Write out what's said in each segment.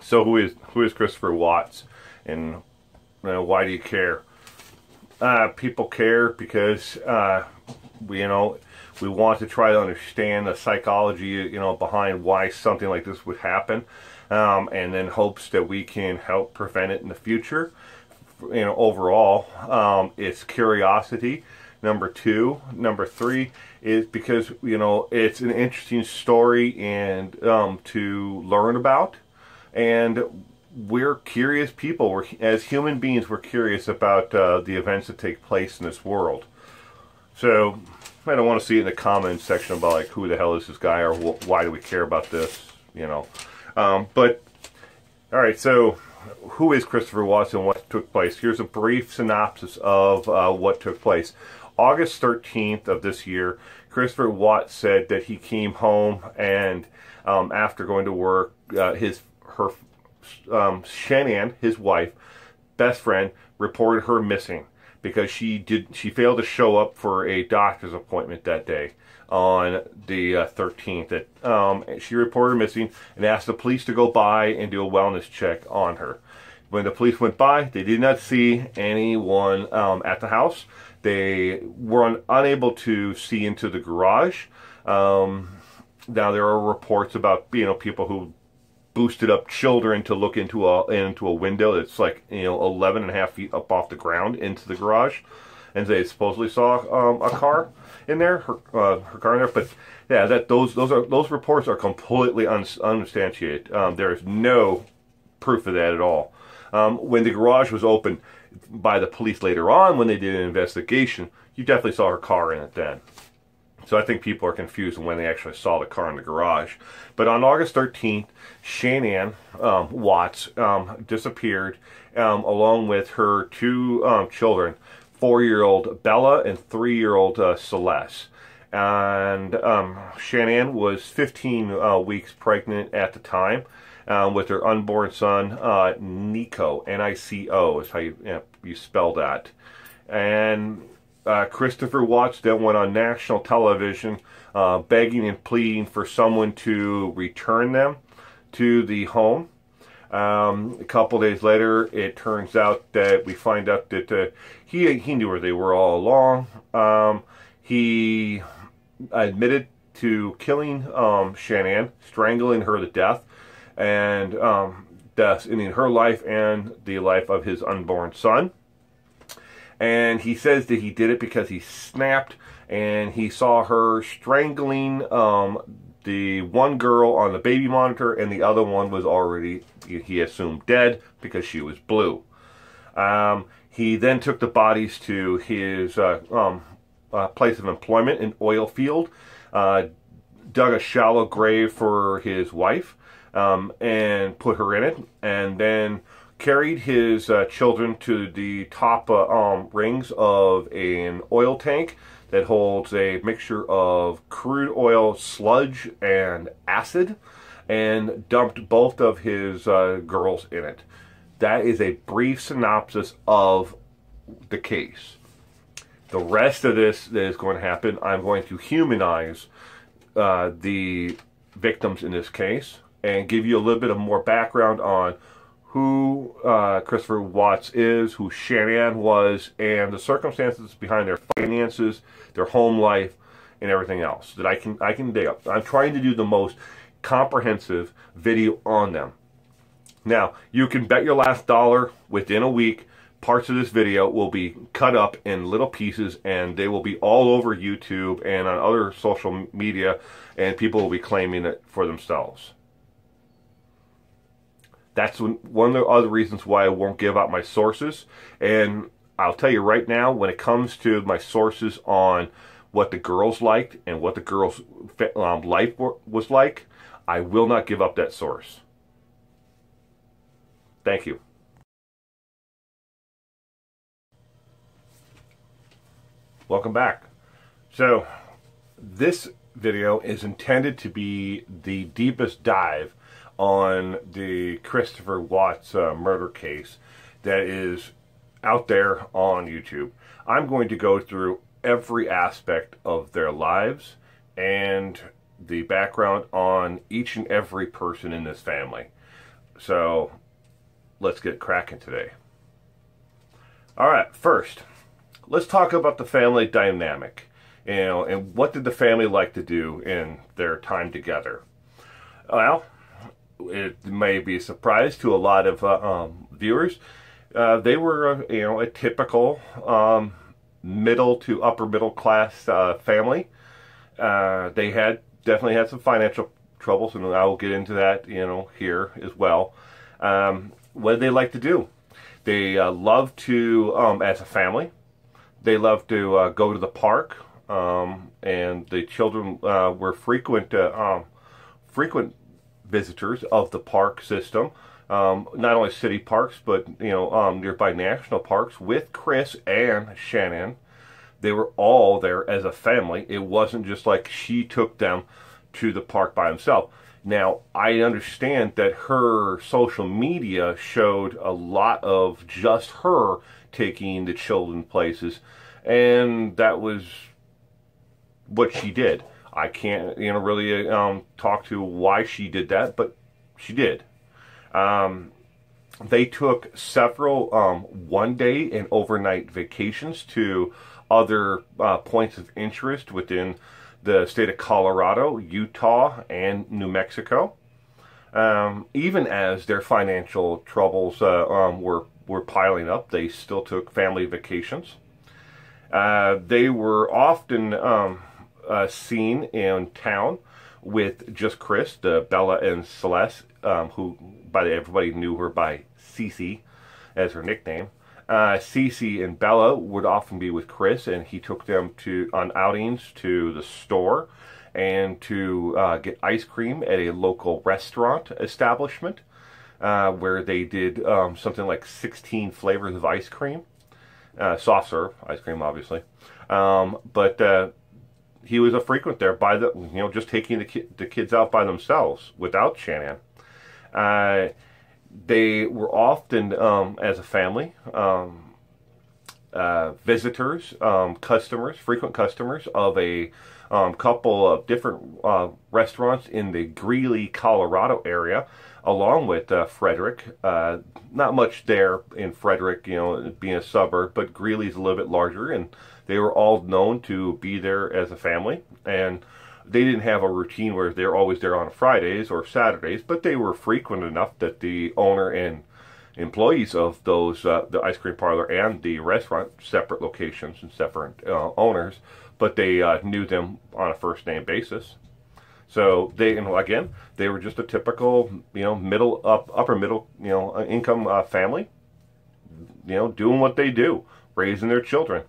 So who is Christopher Watts, and why do you care? People care because we want to try to understand the psychology behind why something like this would happen, and then hopes that we can help prevent it in the future. Overall, it's curiosity. Number two. Number three is because it's an interesting story and to learn about, and we're curious people. As human beings, we're curious about the events that take place in this world. So I don't want to see it in the comments section about like who the hell is this guy, or why do we care about this, but all right, so who is Christopher Watts and what took place? Here's a brief synopsis of what took place. August 13th of this year, Christopher Watts said that he came home and after going to work, Shanann, his wife, best friend, reported her missing because she failed to show up for a doctor's appointment that day on the 13th. She reported her missing and asked the police to go by and do a wellness check on her. When the police went by, they did not see anyone at the house. They were unable to see into the garage. Now there are reports about people who boosted up children to look into a window that's like 11.5 feet up off the ground into the garage, and they supposedly saw a car in there, her car in there. But yeah, those reports are completely unsubstantiated. There is no proof of that at all. When the garage was opened by the police later on, when they did an investigation, you definitely saw her car in it then. So I think people are confused when they actually saw the car in the garage. But on August 13th, Shanann Watts disappeared along with her two children, 4-year-old Bella and 3-year-old Celeste. And Shanann was 15 weeks pregnant at the time with her unborn son, Nico. N-I-C-O is how you spell that. And Christopher Watts then went on national television begging and pleading for someone to return them to the home. A couple days later, it turns out that we find out that he knew where they were all along. He admitted to killing Shanann, strangling her to death, and thus ending her life and the life of his unborn son. And he says that he did it because he snapped and he saw her strangling the one girl on the baby monitor, and the other one was already, he assumed, dead because she was blue. He then took the bodies to his place of employment, an oil field, dug a shallow grave for his wife, and put her in it, and then carried his children to the top rings of an oil tank that holds a mixture of crude oil sludge and acid, and dumped both of his girls in it. That is a brief synopsis of the case. The rest of this that is going to happen, I'm going to humanize the victims in this case and give you a little bit of more background on who Christopher Watts is, who Shanann was, and the circumstances behind their finances, their home life, and everything else that I can dig up. I'm trying to do the most comprehensive video on them. Now, you can bet your last dollar within a week, parts of this video will be cut up in little pieces, and they will be all over YouTube and on other social media, and people will be claiming it for themselves. That's one of the other reasons why I won't give out my sources. And I'll tell you right now, when it comes to my sources on what the girls liked and what the girls' life was like, I will not give up that source. Thank you. Welcome back. So, this video is intended to be the deepest dive on the Christopher Watts murder case that is out there on YouTube. I'm going to go through every aspect of their lives and the background on each and every person in this family. So let's get cracking today. All right, first, let's talk about the family dynamic. And what did the family like to do in their time together? Well, it may be a surprise to a lot of viewers. They were, a typical middle to upper middle class family. They definitely had some financial troubles, and I will get into that, here as well. What did they like to do? They loved to, as a family, they loved to go to the park, and the children were frequent visitors of the park system. Not only city parks, but nearby national parks with Chris and Shannon. They were all there as a family. It wasn't just like she took them to the park by himself. Now, I understand that her social media showed a lot of just her taking the children places, and that was what she did. I can't, really talk to why she did that, but she did. They took several one-day and overnight vacations to other points of interest within the state of Colorado, Utah, and New Mexico. Even as their financial troubles were piling up, they still took family vacations. They were often seen in town with just Chris, Bella and Celeste, who everybody knew her by Cece as her nickname. Cece and Bella would often be with Chris, and he took them on outings to the store and to get ice cream at a local restaurant establishment where they did something like 16 flavors of ice cream. Soft serve ice cream, obviously. But he was a frequent there just taking the kids out by themselves without Shannon. They were often, as a family, visitors, customers, frequent customers of a couple of different restaurants in the Greeley, Colorado area, along with Frederick. Not much there in Frederick, being a suburb, but Greeley's a little bit larger, and they were all known to be there as a family. And they didn't have a routine where they're always there on Fridays or Saturdays, but they were frequent enough that the owner and employees of those, the ice cream parlor and the restaurant, separate locations and separate owners, but they knew them on a first name basis. So they were just a typical, upper middle, income family, doing what they do, raising their children.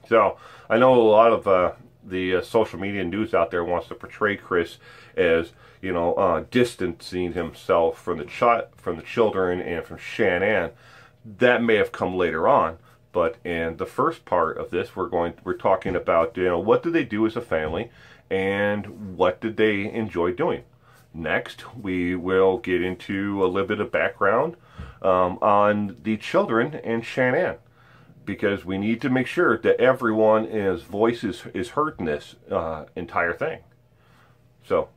So I know a lot of the social media news out there wants to portray Chris as, distancing himself from the children and from Shannon. That may have come later on, but in the first part of this, we're talking about, what did they do as a family, and what did they enjoy doing. Next, we will get into a little bit of background on the children and Shannon, because we need to make sure that everyone's voice is heard in this entire thing. So,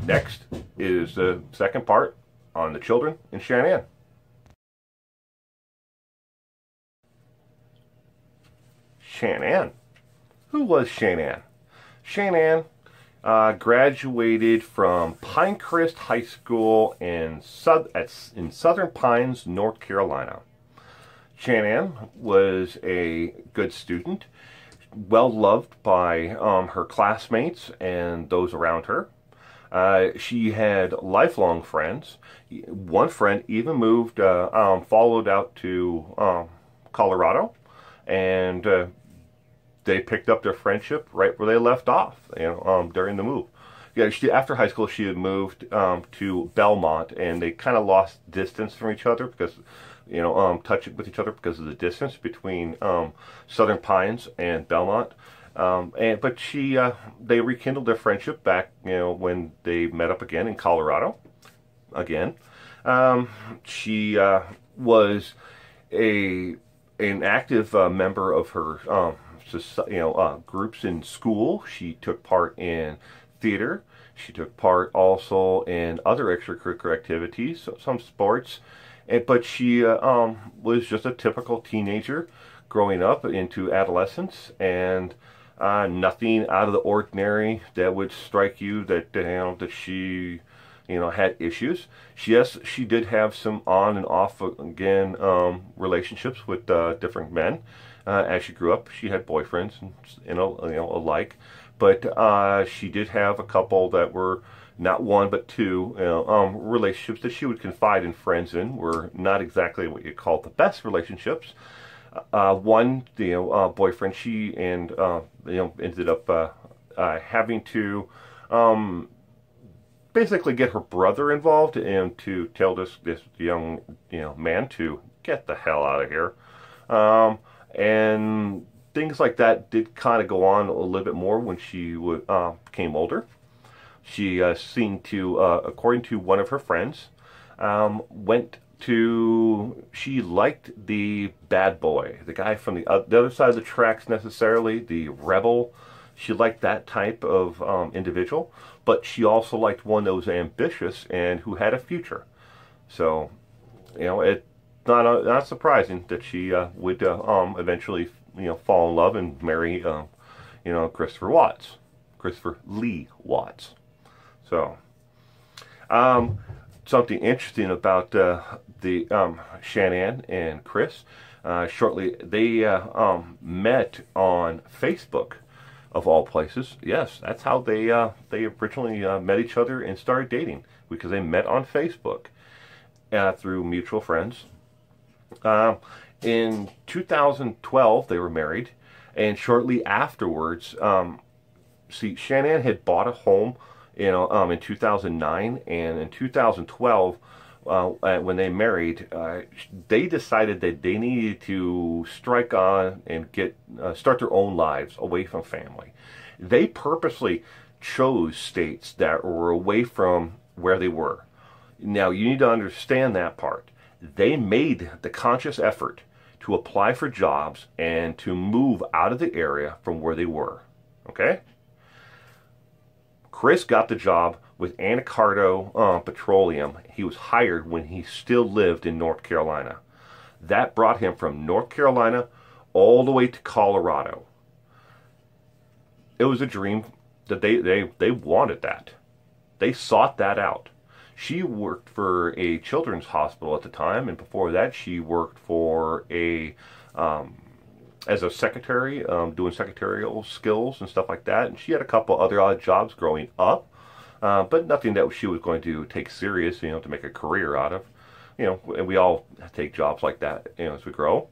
next is the second part on the children and Shannon. Shannon. Who was Shannon? Shannon graduated from Pinecrest High School in Southern Pines, North Carolina. Shannon was a good student, well loved by her classmates and those around her. She had lifelong friends. One friend even followed out to Colorado, and they picked up their friendship right where they left off, during the move. Yeah, after high school, she had moved to Belmont, and they kind of lost distance from each other because, touching with each other because of the distance between Southern Pines and Belmont. But they rekindled their friendship back, when they met up again in Colorado. Again, she was an active member of her groups in school. She took part in theater. She took part also in other extracurricular activities, some sports, but she was just a typical teenager growing up into adolescence, and nothing out of the ordinary that would strike you that that she had issues. Yes, she did have some on and off again relationships with different men. As she grew up, she had boyfriends and alike, but she did have a couple that were not one but two relationships that she would confide in friends in. Were not exactly what you call the best relationships. One, boyfriend, she and ended up having to basically get her brother involved and to tell this young man to get the hell out of here. And things like that did kind of go on a little bit more when she became older. She seemed to, according to one of her friends, she liked the bad boy, the guy from the other side of the tracks necessarily, the rebel. She liked that type of individual, but she also liked one that was ambitious and who had a future. So, it's not surprising that she would eventually, fall in love and marry, Christopher Lee Watts. So, something interesting about the Shanann and Chris. Shortly, they met on Facebook, of all places. Yes, that's how they originally met each other and started dating, because they met on Facebook through mutual friends. In 2012, they were married, and shortly afterwards, Shanann had bought a home, in 2009, and in 2012, when they married, they decided that they needed to strike on and start their own lives away from family. They purposely chose states that were away from where they were. Now, you need to understand that part. They made the conscious effort to apply for jobs and to move out of the area from where they were. Okay? Chris got the job with Anacardo Petroleum. He was hired when he still lived in North Carolina. That brought him from North Carolina all the way to Colorado. It was a dream that they wanted that. They sought that out. She worked for a children's hospital at the time, and before that she worked for as a secretary, doing secretarial skills and stuff like that. And she had a couple other odd jobs growing up, but nothing that she was going to take serious, to make a career out of. And we all take jobs like that, as we grow.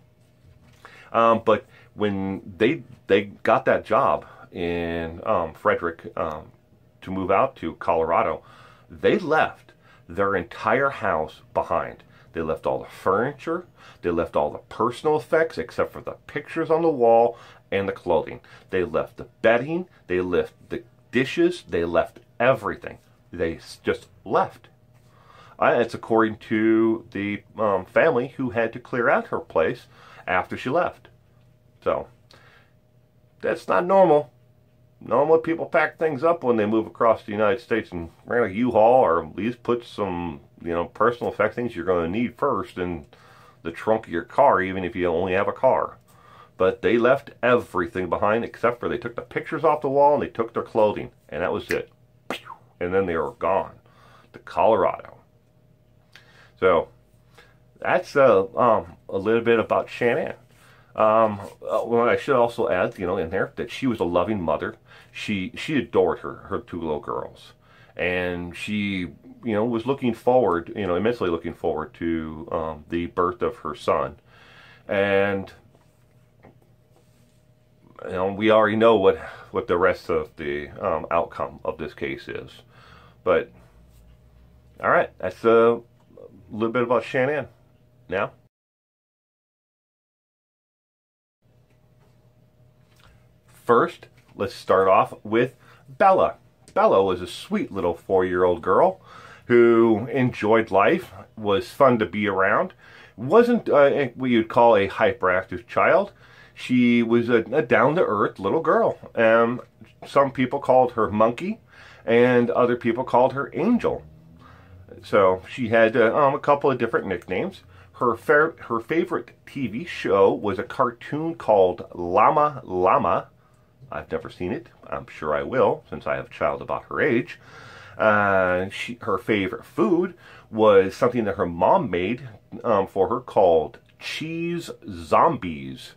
But when they got that job in Frederick to move out to Colorado, they left their entire house behind. They left all the furniture, they left all the personal effects except for the pictures on the wall and the clothing. They left the bedding, they left the dishes, they left everything. They just left. It's according to the family who had to clear out her place after she left. So, that's not normal. Normally people pack things up when they move across the United States and rent a U-Haul, or at least put some, personal effect things you're going to need first in the trunk of your car, even if you only have a car. But they left everything behind except for they took the pictures off the wall and they took their clothing, and that was it. And then they were gone to Colorado. So that's a little bit about Shanann. Well, I should also add, in there that she was a loving mother. She adored her two little girls, and she, was looking forward, immensely looking forward to the birth of her son. And we already know what the rest of the outcome of this case is. But all right, that's a little bit about Shanann. Now, first, let's start off with Bella. Bella was a sweet little 4-year-old girl who enjoyed life, was fun to be around, wasn't what you'd call a hyperactive child. She was a down-to-earth little girl. some people called her Monkey, and other people called her Angel. So she had a couple of different nicknames. Her favorite TV show was a cartoon called Llama Llama. I've never seen it. I'm sure I will, since I have a child about her age. Her favorite food was something that her mom made for her called cheese zombies,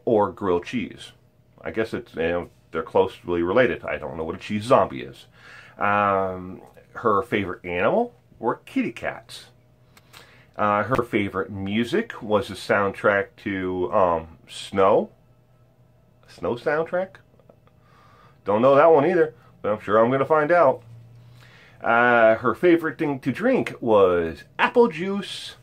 or grilled cheese. I guess it's they're closely related. I don't know what a cheese zombie is. Her favorite animal were kitty cats. Her favorite music was the soundtrack to Snow. Snow soundtrack? Don't know that one either, but I'm sure I'm going to find out. Her favorite thing to drink was apple juice.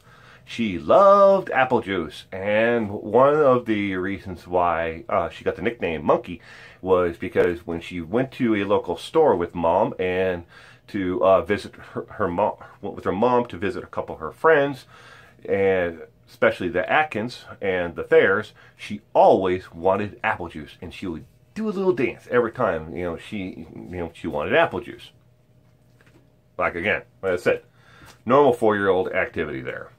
She loved apple juice, and one of the reasons why she got the nickname Monkey was because when she went to a local store with Mom and to visit her mom, went with her mom to visit a couple of her friends, and especially the Atkins and the Thayers, she always wanted apple juice, and she would do a little dance every time she wanted apple juice. Like again, like I said, normal 4-year-old activity there.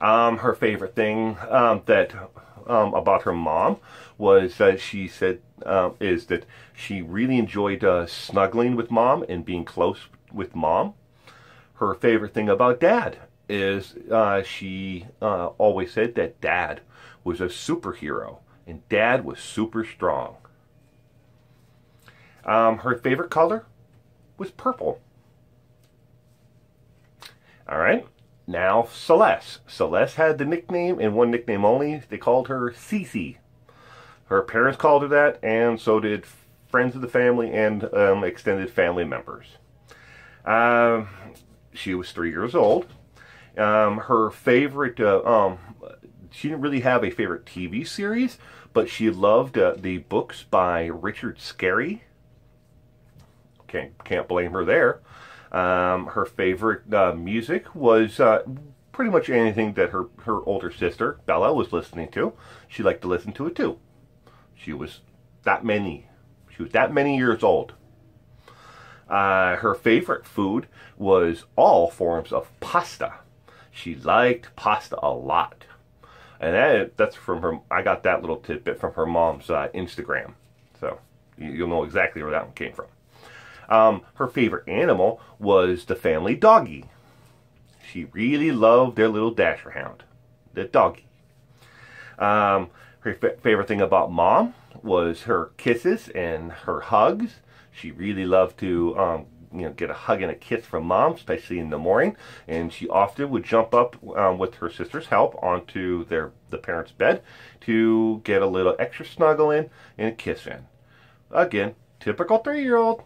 Her favorite thing about her mom was that she said is that she really enjoyed snuggling with Mom and being close with Mom. Her favorite thing about Dad is she always said that Dad was a superhero and Dad was super strong. Her favorite color was purple. All right. Now, Celeste. Celeste had the nickname, and one nickname only. They called her Cece. Her parents called her that, and so did friends of the family and extended family members. She was 3 years old. Her favorite, she didn't really have a favorite TV series, but she loved the books by Richard Scarry. Can't blame her there. Her favorite music was pretty much anything that her older sister, Bella, was listening to. She liked to listen to it too. She was that many years old. Her favorite food was all forms of pasta. She liked pasta a lot. And that's from her. I got that little tidbit from her mom's Instagram. So you'll know exactly where that one came from. Her favorite animal was the family doggy. She really loved their little dasher hound, the doggy. Her favorite thing about Mom was her kisses and her hugs. She really loved to get a hug and a kiss from Mom, especially in the morning. And she often would jump up with her sister's help onto the parents' bed to get a little extra snuggle in and a kiss in. Again, typical 3-year-old.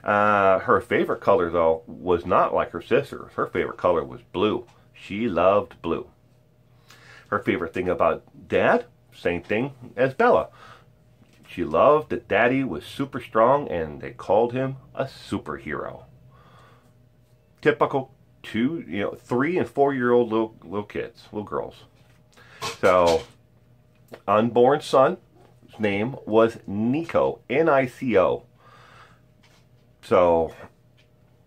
Her favorite color, though, was not like her sister's. Her favorite color was blue. She loved blue. Her favorite thing about Dad, same thing as Bella. She loved that Daddy was super strong and they called him a superhero. Typical 3 and 4-year-old little kids, little girls. So, unborn son's name was Nico, Nico. So,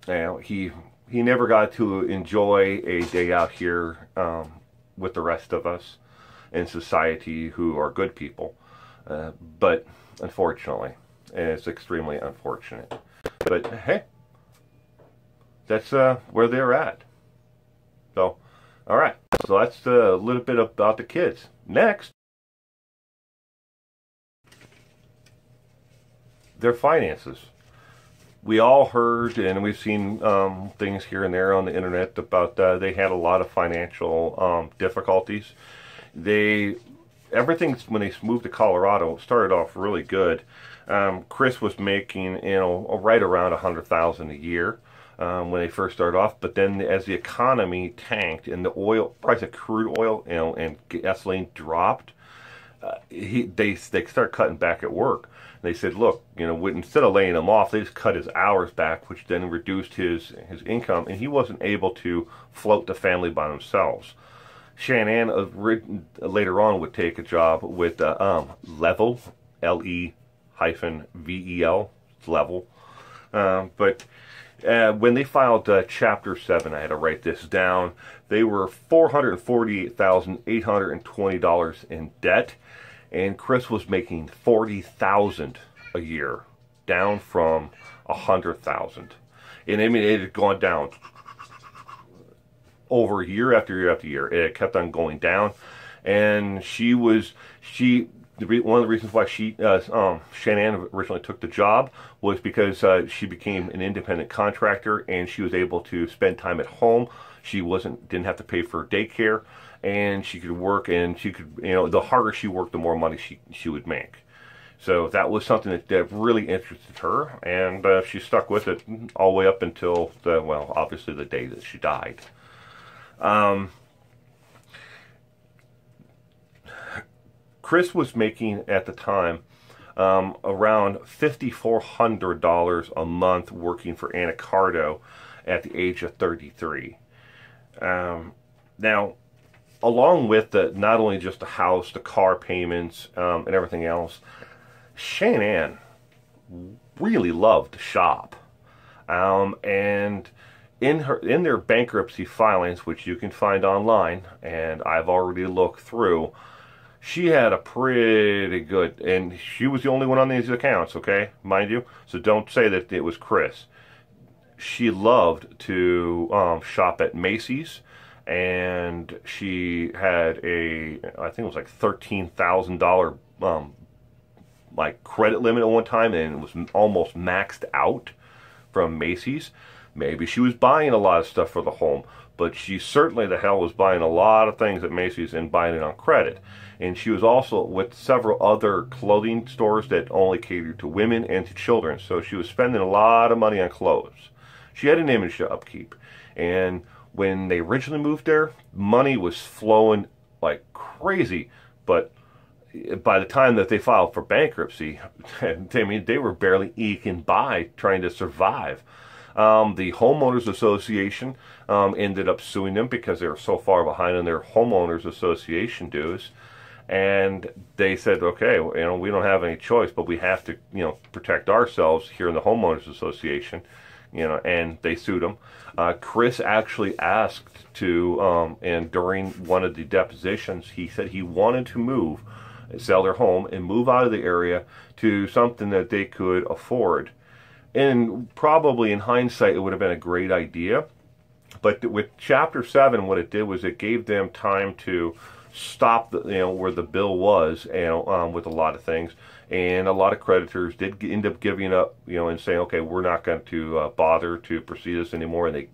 he never got to enjoy a day out here with the rest of us in society who are good people. But unfortunately, and it's extremely unfortunate. But hey, that's where they're at. So, all right. So that's a little bit about the kids. Next, their finances. We all heard, and we've seen things here and there on the internet about they had a lot of financial difficulties. Everything when they moved to Colorado started off really good. Chris was making right around $100,000 a year when they first started off, but then as the economy tanked and the price of crude oil and gasoline dropped, they started cutting back at work. They said, look, instead of laying him off, they just cut his hours back, which then reduced his income, and he wasn't able to float the family by themselves. Shanann later on would take a job with Level, L-E-V-E-L, vel level. But when they filed Chapter 7, I had to write this down, they were $448,820 in debt, and Chris was making $40,000 a year, down from $100,000. And I mean, it had gone down over year after year after year. It kept on going down, and one of the reasons why Shanann originally took the job was because she became an independent contractor, and she was able to spend time at home. She didn't have to pay for daycare, and she could work, and she could, the harder she worked, the more money she would make. So that was something that really interested her, and she stuck with it all the way up until obviously the day that she died. Chris was making, at the time, around $5,400 a month working for Anacardo at the age of 33. Now, along with not only just the house, the car payments, and everything else, Shanann really loved to shop. And in their bankruptcy filings, which you can find online, and I've already looked through, she had a pretty good, and she was the only one on these accounts, okay, mind you, so don't say that it was Chris. She loved to shop at Macy's, and she had I think it was like $13,000 like credit limit at one time, and it was almost maxed out from Macy's. Maybe she was buying a lot of stuff for the home, but she certainly the hell was buying a lot of things at Macy's and buying it on credit. And she was also with several other clothing stores that only catered to women and to children, so she was spending a lot of money on clothes. She had an image to upkeep, and when they originally moved there, money was flowing like crazy, but by the time that they filed for bankruptcy, I mean, they were barely eking by, trying to survive. The homeowners association ended up suing them because they were so far behind on their homeowners association dues, and they said, okay, we don't have any choice, but we have to, protect ourselves here in the homeowners association, and they sued them. Chris actually asked to, and during one of the depositions, he said he wanted to sell their home and move out of the area to something that they could afford. And probably in hindsight, it would have been a great idea. But with Chapter 7, what it did was it gave them time to stop where the bill was, with a lot of things. And a lot of creditors did end up giving up, and saying, okay, we're not going to bother to pursue this anymore. And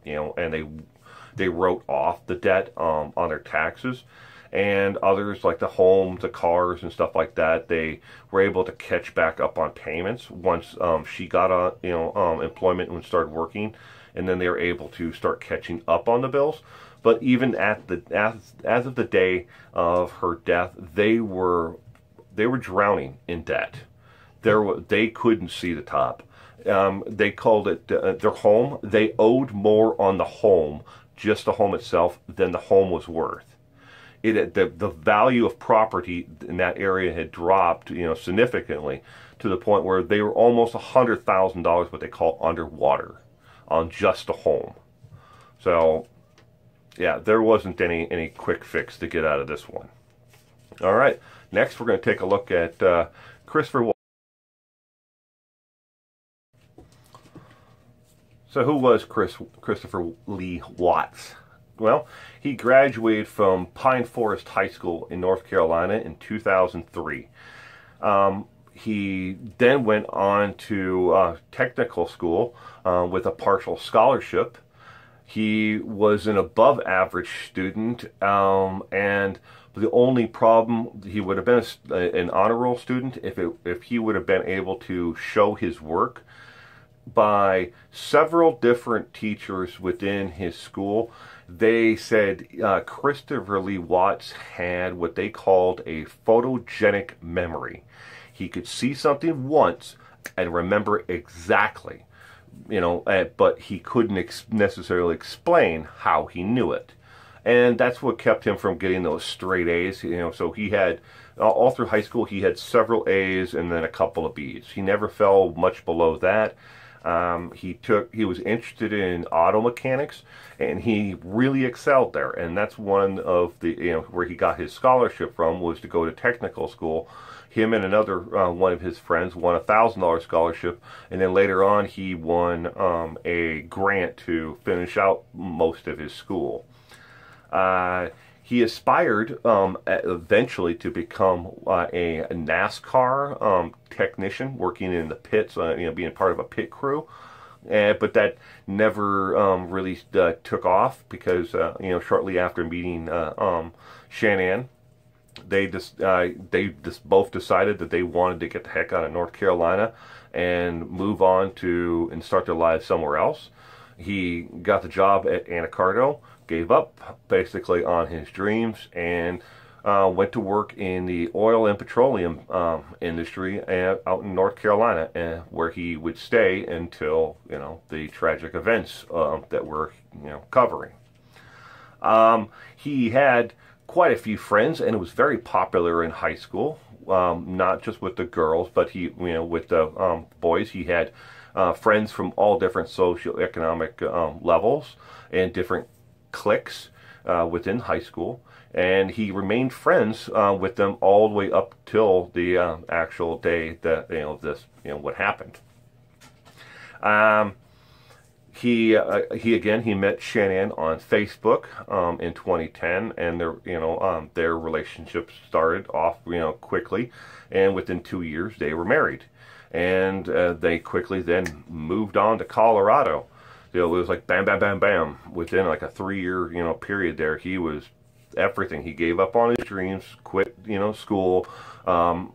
they wrote off the debt on their taxes. And others, like the homes, the cars, and stuff like that, they were able to catch back up on payments once she got employment and started working, and then they were able to start catching up on the bills. But even as of the day of her death, they were drowning in debt. They couldn't see the top. They called it their home. They owed more on the home, just the home itself, than the home was worth. The value of property in that area had dropped, significantly, to the point where they were almost $100,000 what they call underwater on just the home. So, yeah, there wasn't any quick fix to get out of this one. All right, next we're going to take a look at Christopher Watts. So who was Christopher Lee Watts? Well, he graduated from Pine Forest High School in North Carolina in 2003. He then went on to technical school with a partial scholarship. He was an above average student, and the only problem, he would have been an honor roll student if he would have been able to show his work. By several different teachers within his school, they said Christopher Lee Watts had what they called a photogenic memory. He could see something once and remember exactly, but he couldn't necessarily explain how he knew it. And that's what kept him from getting those straight A's. So he had all through high school, he had several A's and then a couple of B's. He never fell much below that. He was interested in auto mechanics, and he really excelled there. And that's one of the, where he got his scholarship from, was to go to technical school. Him and another one of his friends won a $1,000 scholarship, and then later on he won a grant to finish out most of his school. He aspired eventually to become a NASCAR technician, working in the pits, being part of a pit crew. But that never really took off because, shortly after meeting Shannon, they both decided that they wanted to get the heck out of North Carolina and move on and start their lives somewhere else. He got the job at Anacardo, gave up basically on his dreams, and went to work in the oil and petroleum industry out in North Carolina, where he would stay until the tragic events that we're covering. He had quite a few friends, and it was very popular in high school. Not just with the girls, but with the boys. He had friends from all different socioeconomic levels and different cliques within high school, and he remained friends with them all the way up till the actual day that what happened. He met Shannon on Facebook in 2010, and their relationship started off quickly, and within 2 years they were married, and they quickly then moved on to Colorado. It was like bam, bam, bam, bam. Within like a 3-year period there, he was everything. He gave up on his dreams, quit school,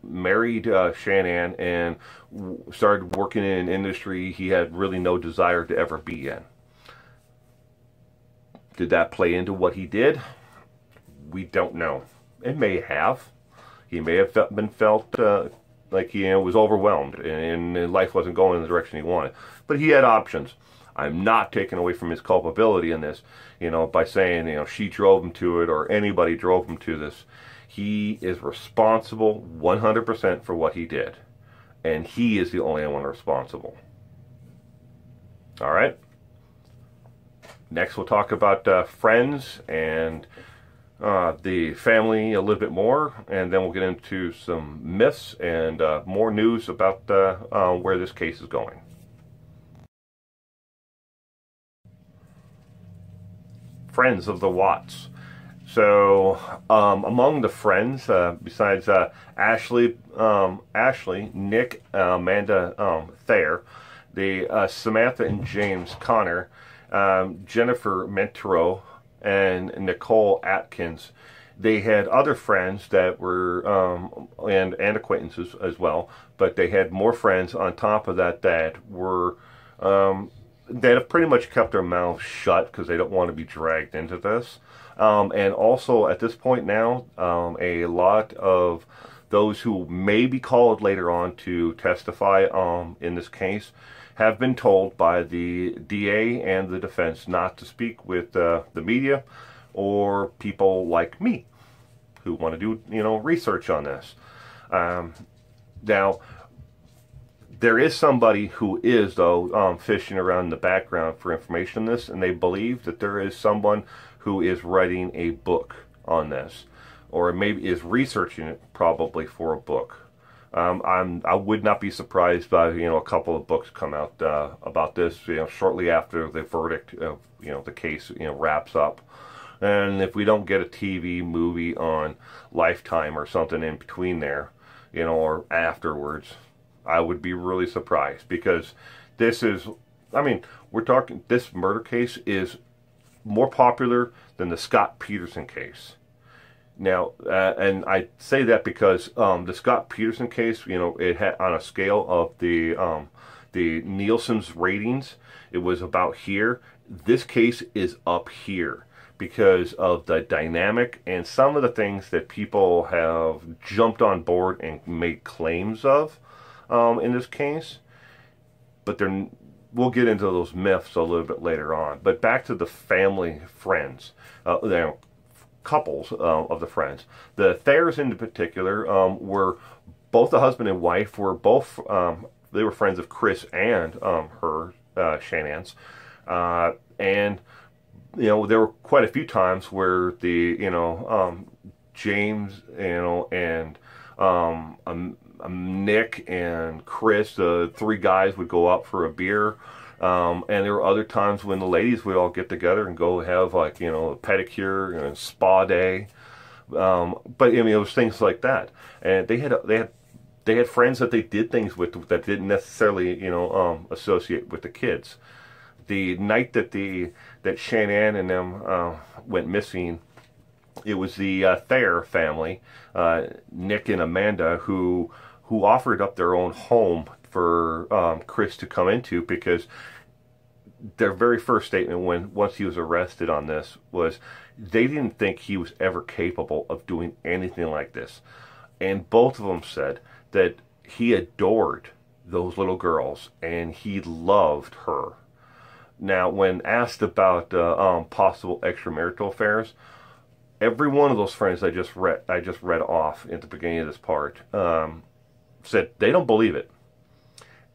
married Shannon, and started working in an industry he had really no desire to ever be in. Did that play into what he did? We don't know. It may have. He may have felt like he was overwhelmed and life wasn't going in the direction he wanted. But he had options. I'm not taking away from his culpability in this, by saying, she drove him to it or anybody drove him to this. He is responsible 100% for what he did. And he is the only one responsible. All right. Next, we'll talk about friends and the family a little bit more. And then we'll get into some myths and more news about where this case is going. Friends of the Watts. So, among the friends, besides Ashley, Nick, Amanda Thayer, the Samantha and James Connor, Jennifer Mentero, and Nicole Atkins, they had other friends that were and acquaintances as well, but they had more friends on top of that were that have pretty much kept their mouths shut because they don't want to be dragged into this. And also at this point now, a lot of those who may be called later on to testify in this case have been told by the DA and the defense not to speak with the media or people like me who want to do research on this. Now, there is somebody who is, though, fishing around in the background for information on this, and they believe that there is someone who is writing a book on this, or maybe is researching it probably for a book. I would not be surprised by a couple of books come out about this shortly after the verdict of the case wraps up, and if we don't get a TV movie on Lifetime or something in between there, or afterwards, I would be really surprised, because this is, we're talking, this murder case is more popular than the Scott Peterson case. Now, and I say that because the Scott Peterson case, it had, on a scale of the Nielsen's ratings, it was about here. This case is up here because of the dynamic and some of the things that people have jumped on board and made claims of in this case. But we'll get into those myths a little bit later on. But back to the family friends. couples of the friends. The Thayers in particular were both the husband and wife were both they were friends of Chris and her Shannon's, and there were quite a few times where the James and Nick and Chris, the three guys, would go out for a beer. And there were other times when the ladies would all get together and go have a pedicure and spa day. But it was things like that, and they had friends that they did things with that didn't necessarily associate with the kids. The night that Shanann and them went missing, it was the Thayer family, Nick and Amanda, who offered up their own home for Chris to come into, because their very first statement once he was arrested on this was they didn't think he was ever capable of doing anything like this. And both of them said that he adored those little girls and he loved her. Now, when asked about possible extramarital affairs, every one of those friends I just read off at the beginning of this part said they don't believe it.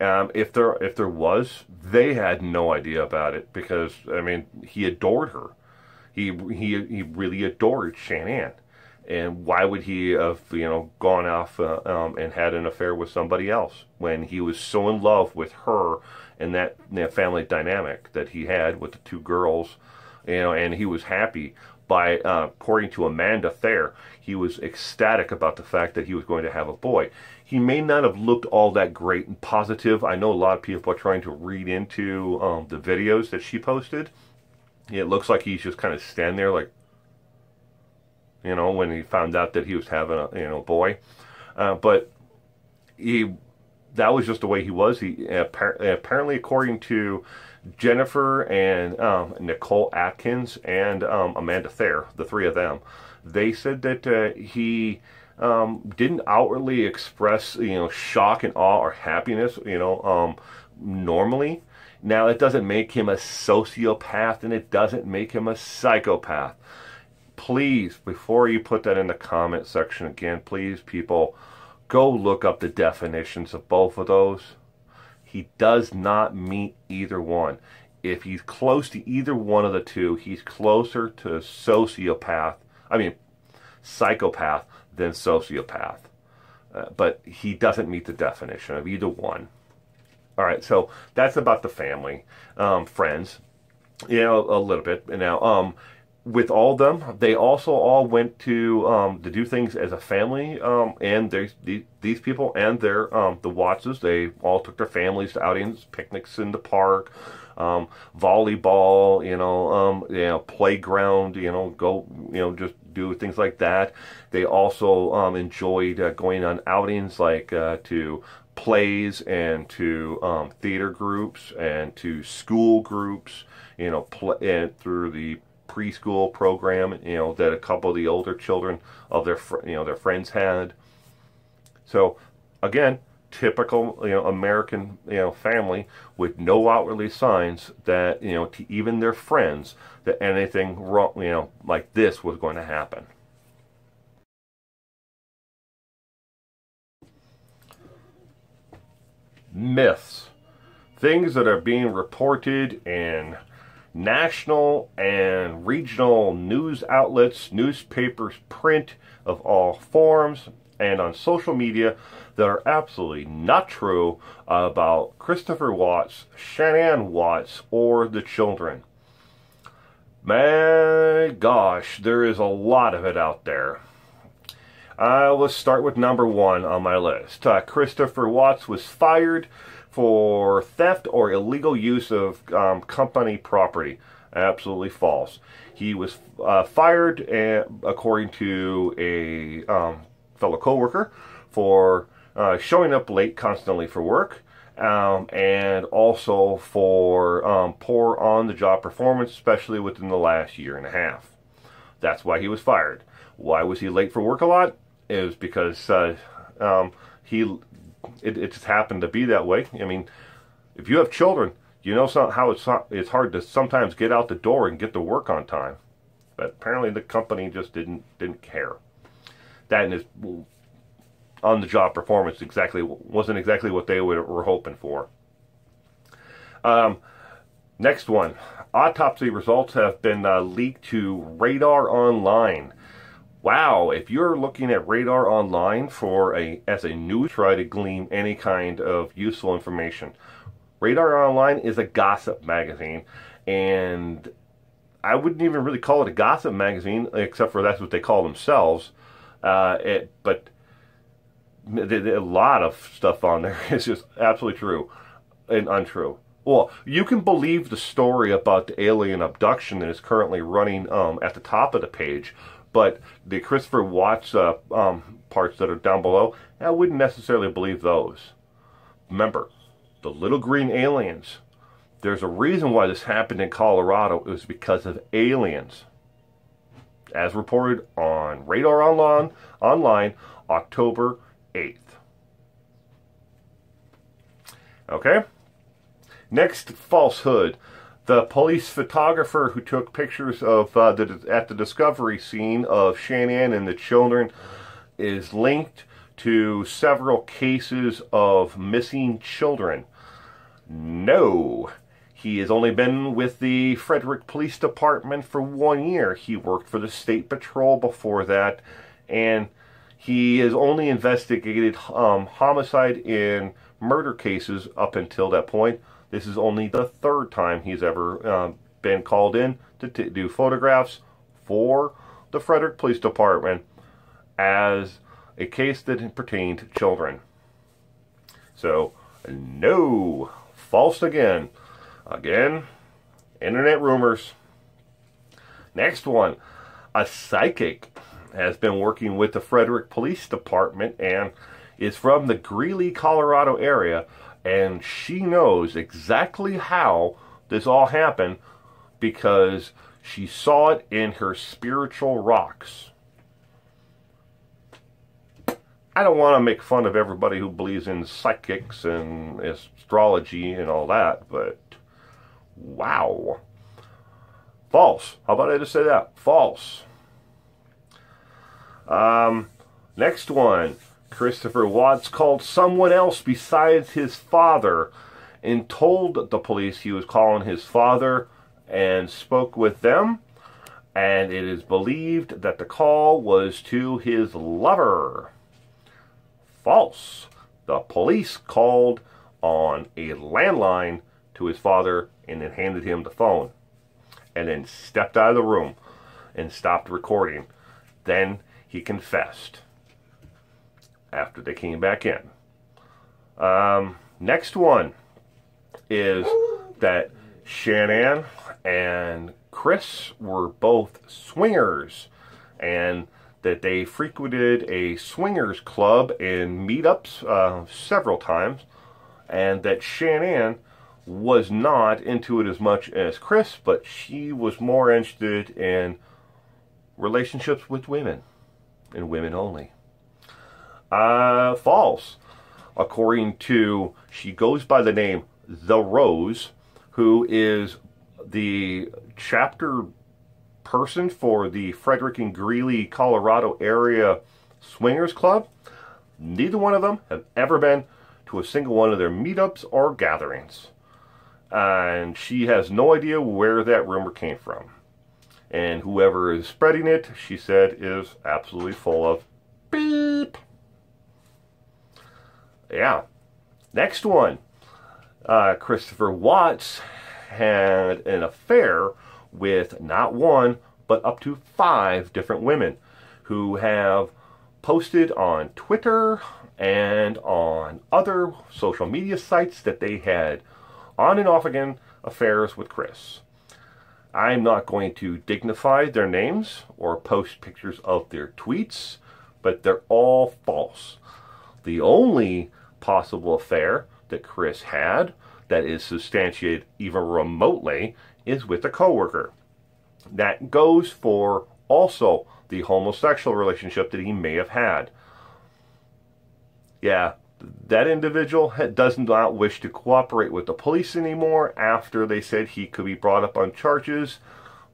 If there was, they had no idea about it, because he adored her. He really adored Shanann, and why would he have gone off and had an affair with somebody else when he was so in love with her and that family dynamic that he had with the two girls, and he was happy. By according to Amanda Thayer, he was ecstatic about the fact that he was going to have a boy. He may not have looked all that great and positive. I know a lot of people are trying to read into the videos that she posted. It looks like he's just kind of standing there like, when he found out that he was having a boy. But that was just the way he was. He apparently, according to Jennifer and Nicole Atkins and Amanda Thayer, the three of them, they said that he didn't outwardly express shock and awe or happiness normally. Now, it doesn't make him a sociopath and it doesn't make him a psychopath. Please, before you put that in the comment section again, please, people, go look up the definitions of both of those. He does not meet either one. If he's close to either one of the two, he's closer to psychopath than sociopath. But he doesn't meet the definition of either one. All right, so that's about the family, friends, a little bit. Now, with all of them, they also all went to do things as a family, and these people and their the Wattses, they all took their families to outings, picnics in the park, volleyball, playground, go, just do things like that. They also enjoyed going on outings like to plays and to theater groups and to school groups, and through the preschool program, that a couple of the older children of their friends had. So again, typical American family with no outwardly signs that to even their friends that anything wrong like this was going to happen. Myths, things that are being reported in national and regional news outlets, newspapers, print of all forms, and on social media that are absolutely not true about Christopher Watts, Shanann Watts, or the children. My gosh, there is a lot of it out there. Let's start with number one on my list. Christopher Watts was fired for theft or illegal use of company property. Absolutely false. He was fired, according to a fellow coworker, for showing up late constantly for work, and also for poor on-the-job performance, especially within the last year and a half. That's why he was fired. Why was he late for work a lot? It was because it just happened to be that way. If you have children, how it's hard to sometimes get out the door and get to work on time. but apparently the company just didn't care. That and his on-the-job performance wasn't exactly what they were hoping for. Next one. Autopsy results have been leaked to Radar Online. Wow, if you're looking at Radar Online as a news, try to glean any kind of useful information. Radar Online is a gossip magazine, and I wouldn't even really call it a gossip magazine, except for that's what they call themselves. But a lot of stuff on there is just absolutely true and untrue. Well, you can believe the story about the alien abduction that is currently running at the top of the page, but the Christopher Watts parts that are down below, I wouldn't necessarily believe those. Remember, the little green aliens. There's a reason why this happened in Colorado. It was because of aliens. As reported on Radar Online, October 8th. Okay? Next falsehood. The police photographer who took pictures of at the discovery scene of Shanann and the children is linked to several cases of missing children. No. He has only been with the Frederick Police Department for 1 year. He worked for the State Patrol before that, and he has only investigated homicide and murder cases up until that point. This is only the third time he's ever been called in to do photographs for the Frederick Police Department as a case that pertained to children. So, no. False again. Again, internet rumors. Next one. A psychic has been working with the Frederick Police Department and is from the Greeley, Colorado area, and she knows exactly how this all happened because she saw it in her spiritual rocks. I don't want to make fun of everybody who believes in psychics and astrology and all that, but wow. False. How about I just say that? False. Next one. Christopher Watts called someone else besides his father and told the police he was calling his father and spoke with them, and it is believed that the call was to his lover. False. The police called on a landline to his father and then handed him the phone and then stepped out of the room and stopped recording. Then he confessed after they came back in. Next one is that Shanann and Chris were both swingers and that they frequented a swingers club and meetups several times, and that Shanann was not into it as much as Chris, but she was more interested in relationships with women and women only. False. According to, she goes by the name The Rose, who is the chapter person for the Frederick and Greeley, Colorado area swingers club. Neither one of them have ever been to a single one of their meetups or gatherings. And she has no idea where that rumor came from. And whoever is spreading it, she said, is absolutely full of beep. Yeah. Next one. Christopher Watts had an affair with not one, but up to 5 different women who have posted on Twitter and on other social media sites that they had on and off again affairs with Chris. I'm not going to dignify their names or post pictures of their tweets, but they're all false. The only possible affair that Chris had that is substantiated even remotely is with a coworker. That goes for also the homosexual relationship that he may have had. Yeah, that individual does not wish to cooperate with the police anymore after they said he could be brought up on charges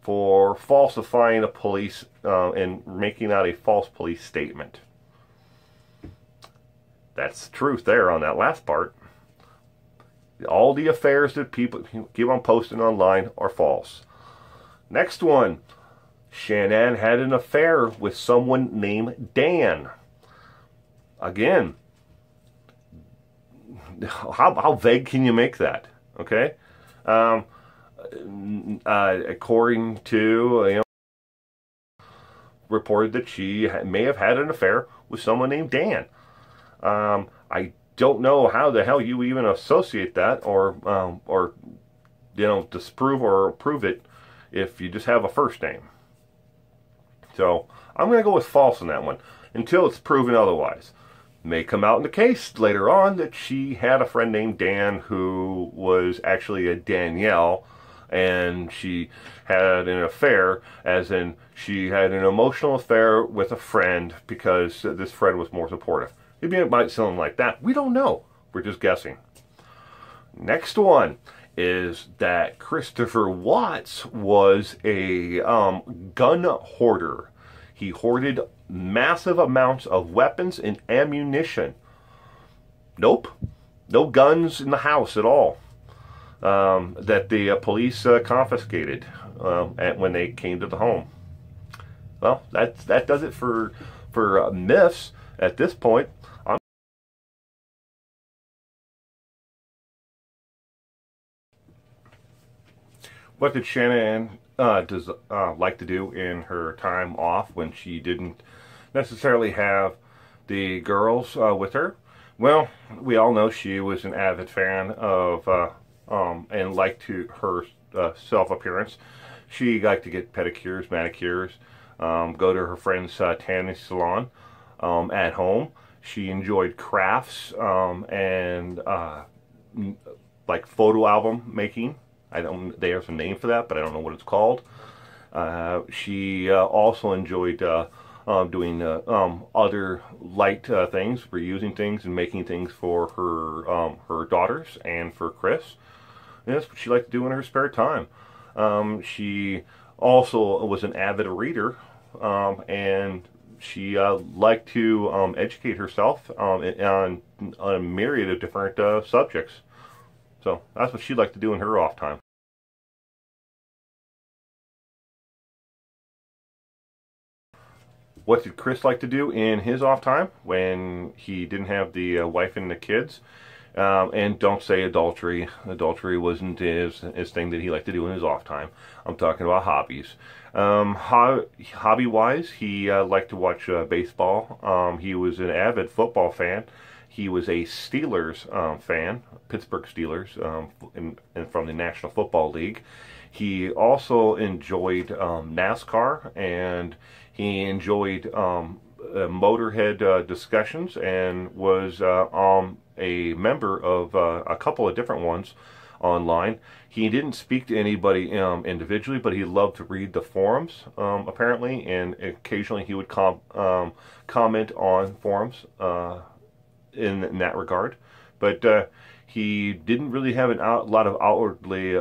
for falsifying a police and making out a false police statement. That's the truth there on that last part. All the affairs that people keep on posting online are false. Next one. Shanann had an affair with someone named Dan. Again, how vague can you make that? Okay? According to, reported that she may have had an affair with someone named Dan. I don't know how the hell you even associate that or disprove or prove it if you just have a first name. So I'm going to go with false on that one until it's proven otherwise. May come out in the case later on that she had a friend named Dan who was actually a Danielle, and she had an affair, as in she had an emotional affair with a friend because this friend was more supportive. Maybe it might sound like that. We don't know. We're just guessing. Next one is that Christopher Watts was a gun hoarder. He hoarded massive amounts of weapons and ammunition. Nope. No guns in the house at all. That the police confiscated when they came to the home. Well, that does it for myths at this point. What did Shanann like to do in her time off when she didn't necessarily have the girls with her? Well, we all know she was an avid fan of and liked her self-appearance. She liked to get pedicures, manicures, go to her friend's tanning salon at home. She enjoyed crafts and like photo album making. There's a name for that, but I don't know what it's called. She also enjoyed doing other light things, reusing things and making things for her daughters and for Chris. And that's what she liked to do in her spare time. She also was an avid reader, and she liked to educate herself on a myriad of different subjects. So that's what she liked to do in her off time. What did Chris like to do in his off time when he didn't have the wife and the kids? And don't say adultery. Adultery wasn't his thing that he liked to do in his off time. I'm talking about hobbies. Hobby-wise, he liked to watch baseball. He was an avid football fan. He was a Steelers fan, Pittsburgh Steelers, and from the National Football League. He also enjoyed NASCAR, and he enjoyed Motorhead discussions, and was a member of a couple of different ones online. He didn't speak to anybody individually, but he loved to read the forums, apparently, and occasionally he would comment on forums in that regard. But he didn't really have a lot of outwardly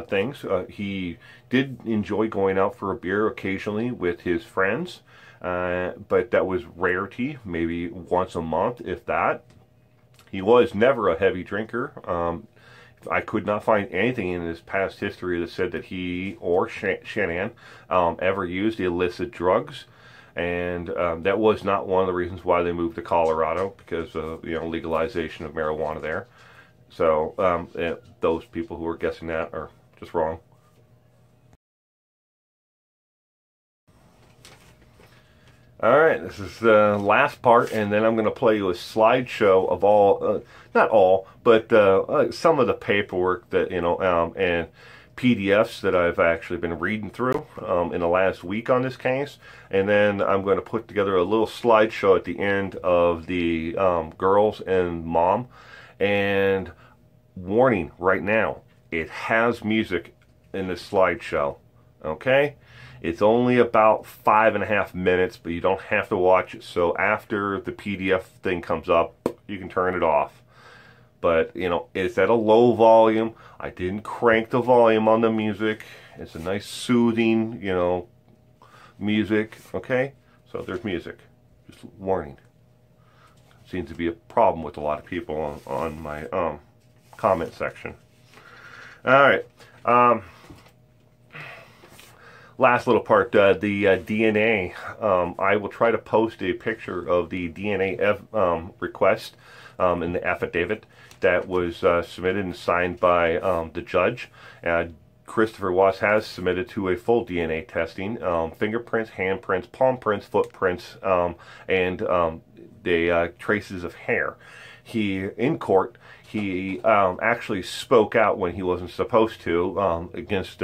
things. He did enjoy going out for a beer occasionally with his friends, but that was rarity, maybe once a month, if that. He was never a heavy drinker. I could not find anything in his past history that said that he or Shanann ever used illicit drugs. And that was not one of the reasons why they moved to Colorado, because of legalization of marijuana there. So those people who are guessing that are just wrong. Alright, this is the last part, and then I'm going to play you a slideshow of all, not all, but some of the paperwork that, and PDFs that I've actually been reading through in the last week on this case. And then I'm going to put together a little slideshow at the end of the girls and mom. And warning right now, it has music in this slideshow. Okay? It's only about 5.5 minutes, but you don't have to watch it. So after the PDF thing comes up, you can turn it off. But, it's at a low volume. I didn't crank the volume on the music. It's a nice soothing, you know, music. Okay, so there's music. Just warning. Seems to be a problem with a lot of people on my comment section. All right. Last little part, the DNA. I will try to post a picture of the DNA request in the affidavit that was submitted and signed by the judge. Christopher Watts has submitted to a full DNA testing, fingerprints, handprints, palm prints, footprints, and the traces of hair. In court, he actually spoke out when he wasn't supposed to, against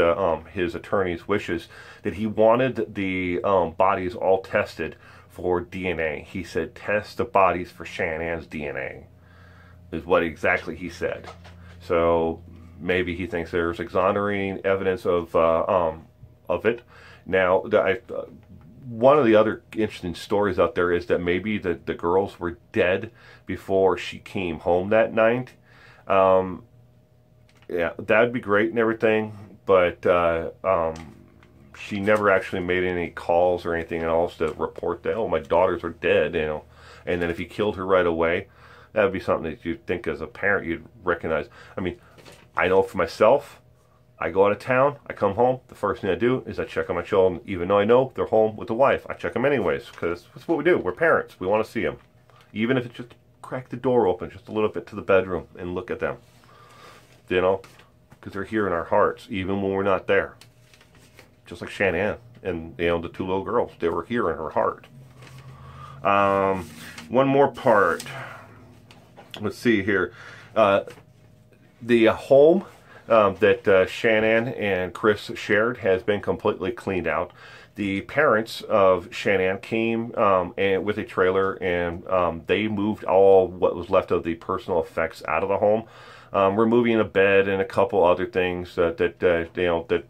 his attorney's wishes, that he wanted the bodies all tested for DNA. He said, "Test the bodies for Shannon's DNA," is what exactly he said. So maybe he thinks there's exonerating evidence of it. Now, one of the other interesting stories out there is that maybe the girls were dead before she came home that night. Yeah, that'd be great and everything, but she never actually made any calls or anything else to report that, oh, my daughters are dead, you know. And then if he killed her right away, that would be something that you'd think as a parent you'd recognize. I mean, I know for myself, I go out of town, I come home, the first thing I do is I check on my children. Even though I know they're home with the wife, I check them anyways, because that's what we do. We're parents. We want to see them. Even if it's just crack the door open just a little bit to the bedroom and look at them. You know, because they're here in our hearts, even when we're not there. Just like Shannon and, you know, the two little girls. They were here in her heart. One more part. Let's see here. The home that Shannon and Chris shared has been completely cleaned out. The parents of Shannon came with a trailer, and they moved all what was left of the personal effects out of the home, removing a bed and a couple other things that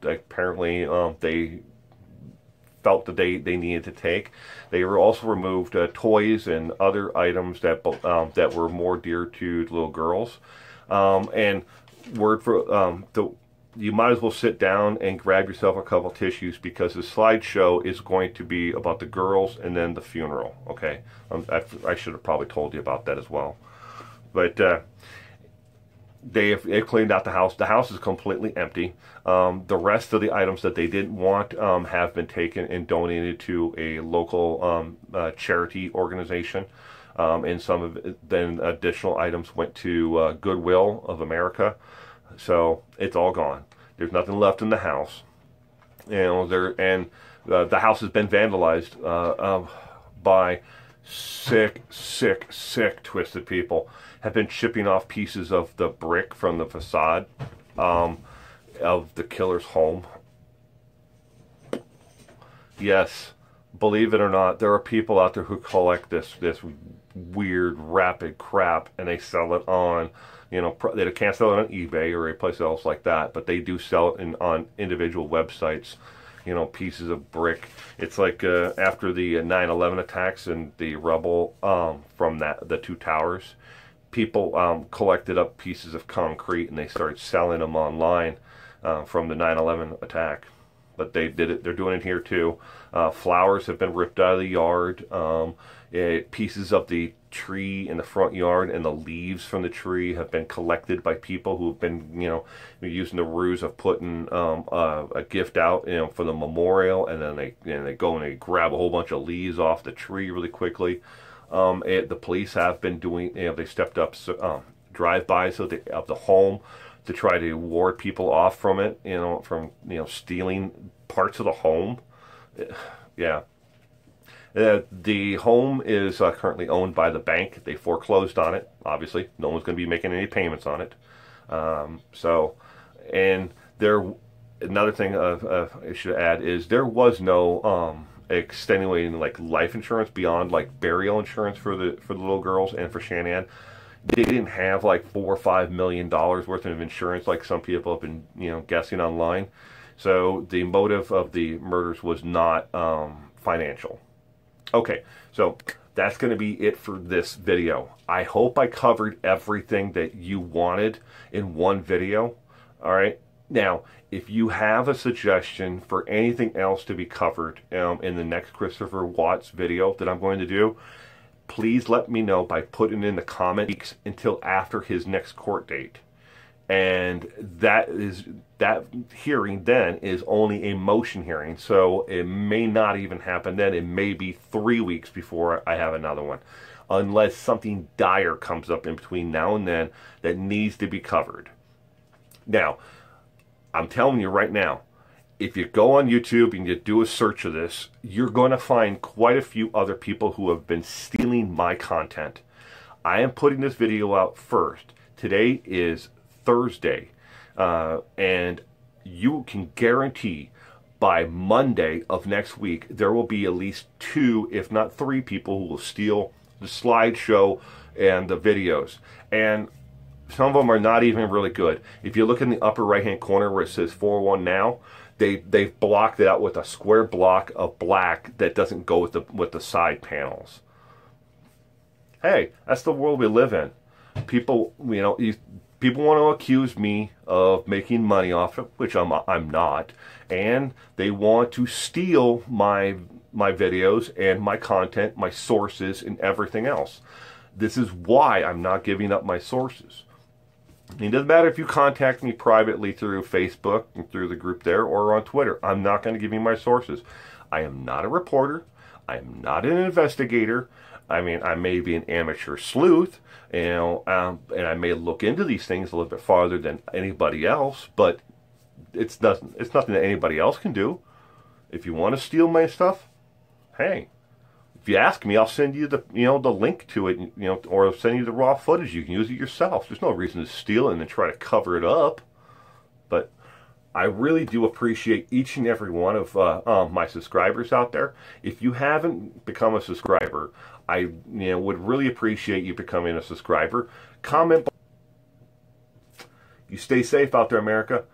apparently they felt that they needed to take. They were also removed toys and other items that were more dear to little girls. And word for you might as well sit down and grab yourself a couple tissues, because the slideshow is going to be about the girls and then the funeral. Okay, I should have probably told you about that as well. But they've cleaned out the house. The house is completely empty. The rest of the items that they didn't want have been taken and donated to a local charity organization. And some of it, then additional items went to Goodwill of America. So it's all gone. There's nothing left in the house. You know, the house has been vandalized by sick, twisted people. Have been chipping off pieces of the brick from the facade of the killer's home. Yes, believe it or not, there are people out there who collect this weird rapid crap, and they sell it on, you know, they can't sell it on eBay or a place else like that, but they do sell it on individual websites, you know, pieces of brick. It's like after the 9/11 attacks and the rubble from the two towers, people collected up pieces of concrete and they started selling them online from the 9/11 attack. But they did it. They're doing it here too. Flowers have been ripped out of the yard. Pieces of the tree in the front yard and the leaves from the tree have been collected by people who have been, you know, using the ruse of putting a gift out, you know, for the memorial, and then they go and they grab a whole bunch of leaves off the tree really quickly. The police have been doing, you know, they stepped up drive-bys of the home to try to ward people off from it, you know, from, you know, stealing parts of the home. Yeah. The home is currently owned by the bank. They foreclosed on it, obviously. No one's going to be making any payments on it. And another thing I should add is there was no extenuating like life insurance beyond like burial insurance for the little girls and for Shannon. They didn't have like $4 or $5 million worth of insurance like some people have been, you know, guessing online. So the motive of the murders was not financial. Okay, so that's going to be it for this video. I hope I covered everything that you wanted in one video. All right, Now, if you have a suggestion for anything else to be covered in the next Christopher Watts video that I'm going to do, please let me know by putting in the comments until after his next court date. And that hearing then is only a motion hearing, so it may not even happen then. It may be 3 weeks before I have another one, unless something dire comes up in between now and then that needs to be covered. Now, I'm telling you right now, if you go on YouTube and you do a search of this, you're going to find quite a few other people who have been stealing my content. I am putting this video out first. Today is Thursday, and you can guarantee by Monday of next week there will be at least 2, if not 3 people who will steal the slideshow and the videos. And some of them are not even really good. If you look in the upper right hand corner where it says 401 now, they've blocked it out with a square block of black that doesn't go with the side panels. Hey, that's the world we live in. People, people want to accuse me of making money off it, which I'm not, and they want to steal my videos and my content, my sources, and everything else. This is why I'm not giving up my sources. It doesn't matter if you contact me privately through Facebook and through the group there or on Twitter. I'm not going to give you my sources. I am not a reporter. I am not an investigator. I mean, I may be an amateur sleuth, and I may look into these things a little bit farther than anybody else, but it's nothing that anybody else can do. If you want to steal my stuff, hey, if you ask me, I'll send you the link to it, or I'll send you the raw footage. You can use it yourself. There's no reason to steal it and then try to cover it up. But I really do appreciate each and every one of my subscribers out there. If you haven't become a subscriber, I would really appreciate you becoming a subscriber. Comment. You stay safe out there, America.